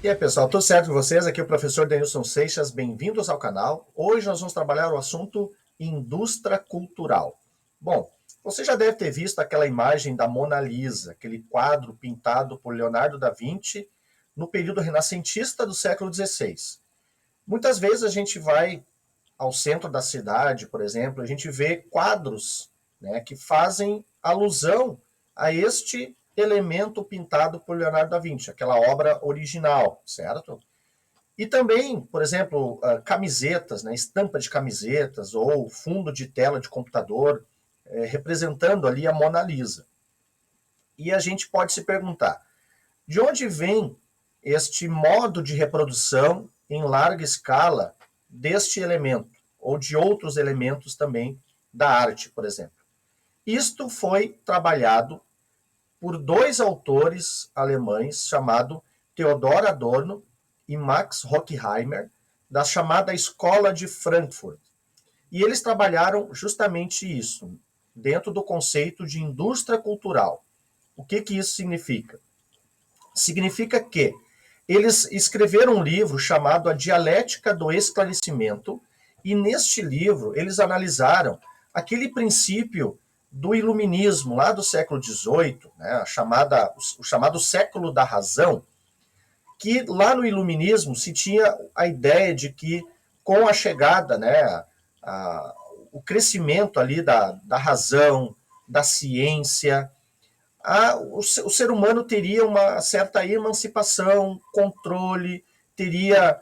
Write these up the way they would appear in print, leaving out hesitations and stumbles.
E aí, pessoal, tudo certo com vocês? Aqui é o professor Denilson Seixas, bem-vindos ao canal. Hoje nós vamos trabalhar o assunto indústria cultural. Bom, você já deve ter visto aquela imagem da Mona Lisa, aquele quadro pintado por Leonardo da Vinci no período renascentista do século XVI. Muitas vezes a gente vai ao centro da cidade, por exemplo, a gente vê quadros, né, que fazem alusão a este elemento pintado por Leonardo da Vinci, aquela obra original, certo? E também, por exemplo, camisetas, né, estampa de camisetas ou fundo de tela de computador, representando ali a Mona Lisa. E a gente pode se perguntar, de onde vem este modo de reprodução em larga escala deste elemento, ou de outros elementos também da arte, por exemplo? Isto foi trabalhado por dois autores alemães, chamado Theodor Adorno e Max Horkheimer, da chamada Escola de Frankfurt. E eles trabalharam justamente isso, dentro do conceito de indústria cultural. O que isso significa? Significa que eles escreveram um livro chamado A Dialética do Esclarecimento, e neste livro eles analisaram aquele princípio do iluminismo lá do século XVIII, né, o chamado século da razão, que lá no iluminismo se tinha a ideia de que com a chegada, né, o crescimento ali da razão, da ciência, o ser humano teria uma certa emancipação, controle, teria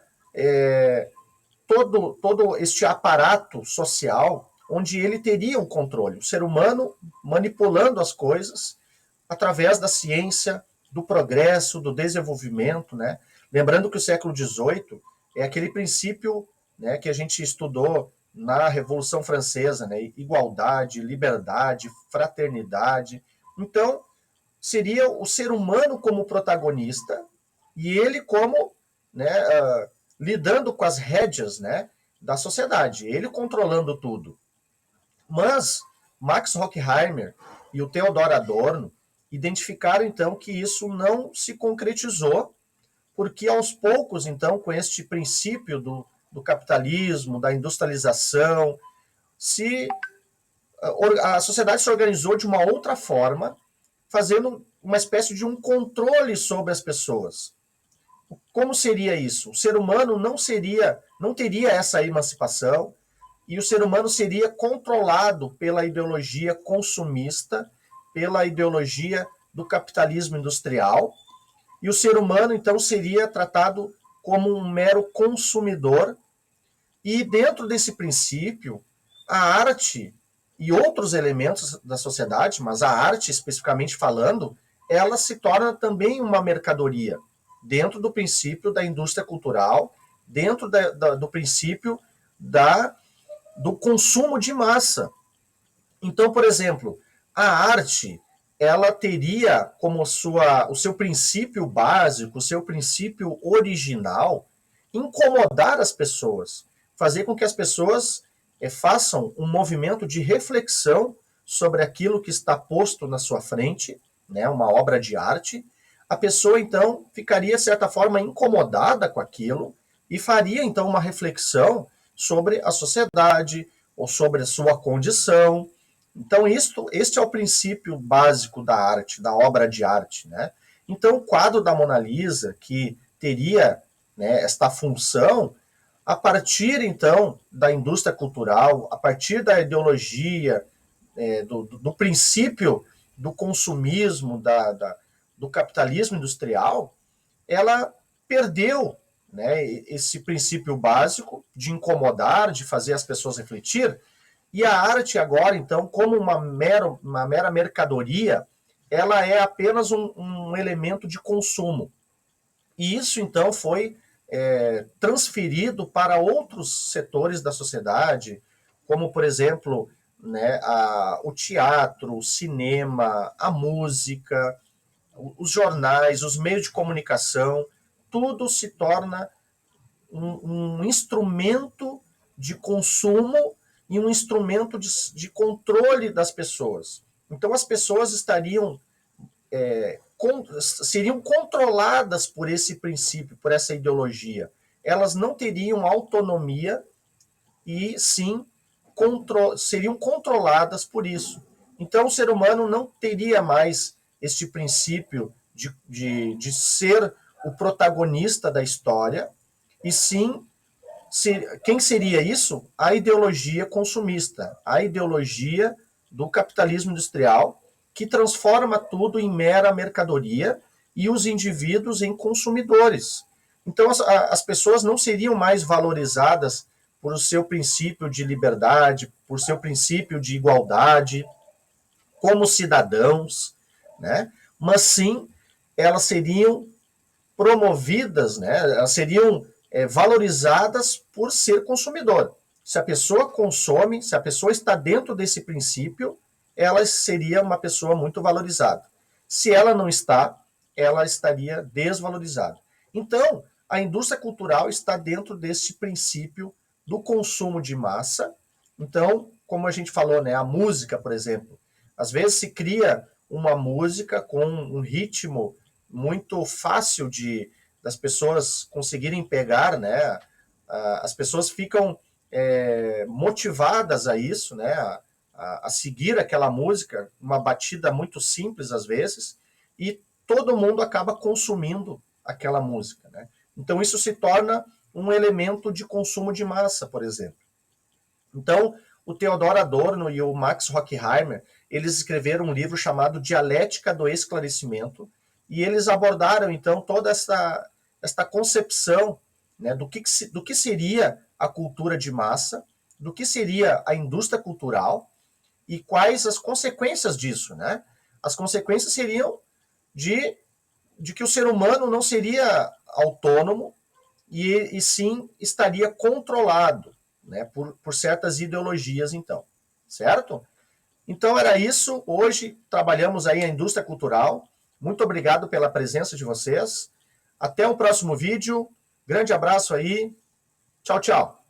todo este aparato social onde ele teria um controle. O ser humano manipulando as coisas através da ciência, do progresso, do desenvolvimento, né? Lembrando que o século XVIII é aquele princípio, né, que a gente estudou na Revolução Francesa, né? Igualdade, liberdade, fraternidade. Então, seria o ser humano como protagonista e ele como, né, lidando com as rédeas, né, da sociedade, ele controlando tudo. Mas Max Horkheimer e o Theodor Adorno identificaram então que isso não se concretizou, porque aos poucos, então, com este princípio do capitalismo, da industrialização, se a sociedade se organizou de uma outra forma, fazendo uma espécie de um controle sobre as pessoas. Como seria isso? O ser humano não teria essa emancipação e o ser humano seria controlado pela ideologia consumista, pela ideologia do capitalismo industrial, e o ser humano então seria tratado como um mero consumidor. E dentro desse princípio, a arte e outros elementos da sociedade, mas a arte especificamente falando, ela se torna também uma mercadoria, dentro do princípio da indústria cultural, dentro do princípio do consumo de massa. Então, por exemplo, a arte ela teria como o seu princípio básico, o seu princípio original, incomodar as pessoas, fazer com que as pessoas façam um movimento de reflexão sobre aquilo que está posto na sua frente, né, uma obra de arte. A pessoa, então, ficaria, de certa forma, incomodada com aquilo e faria, então, uma reflexão sobre a sociedade ou sobre a sua condição. Então, este é o princípio básico da arte, da obra de arte, né? Então, o quadro da Mona Lisa, que teria, né, esta função, a partir, então, da indústria cultural, a partir da ideologia, do princípio do consumismo, do capitalismo industrial, ela perdeu, né, esse princípio básico de incomodar, de fazer as pessoas refletir, e a arte agora, então, como uma mera mercadoria, ela é apenas um elemento de consumo. E isso, então, foi transferido para outros setores da sociedade, como, por exemplo, né, o teatro, o cinema, a música, os jornais, os meios de comunicação, tudo se torna um instrumento de consumo e um instrumento de controle das pessoas. Então, as pessoas estariam seriam controladas por esse princípio, por essa ideologia. Elas não teriam autonomia e sim seriam controladas por isso. Então o ser humano não teria mais este princípio de ser o protagonista da história, e sim, quem seria isso? A ideologia consumista, a ideologia do capitalismo industrial, que transforma tudo em mera mercadoria e os indivíduos em consumidores. Então as pessoas não seriam mais valorizadas por o seu princípio de liberdade, por seu princípio de igualdade, como cidadãos, né? Mas sim, elas seriam promovidas, né? Elas seriam valorizadas por ser consumidor. Se a pessoa consome, se a pessoa está dentro desse princípio, ela seria uma pessoa muito valorizada. Se ela não está, ela estaria desvalorizada. Então, a indústria cultural está dentro desse princípio do consumo de massa. Então, como a gente falou, né, a música, por exemplo, às vezes se cria uma música com um ritmo muito fácil das pessoas conseguirem pegar, né? As pessoas ficam motivadas a isso, né? A seguir aquela música, uma batida muito simples às vezes, e todo mundo acaba consumindo aquela música, né? Então isso se torna um elemento de consumo de massa, por exemplo. Então, o Theodor Adorno e o Max Horkheimer, eles escreveram um livro chamado Dialética do Esclarecimento, e eles abordaram, então, toda esta concepção, né, do que seria a cultura de massa, do que seria a indústria cultural e quais as consequências disso, né? As consequências seriam de que o ser humano não seria autônomo e sim estaria controlado, né, por certas ideologias, então, certo? Então era isso, hoje trabalhamos aí a indústria cultural. Muito obrigado pela presença de vocês. Até o próximo vídeo, grande abraço aí, tchau, tchau.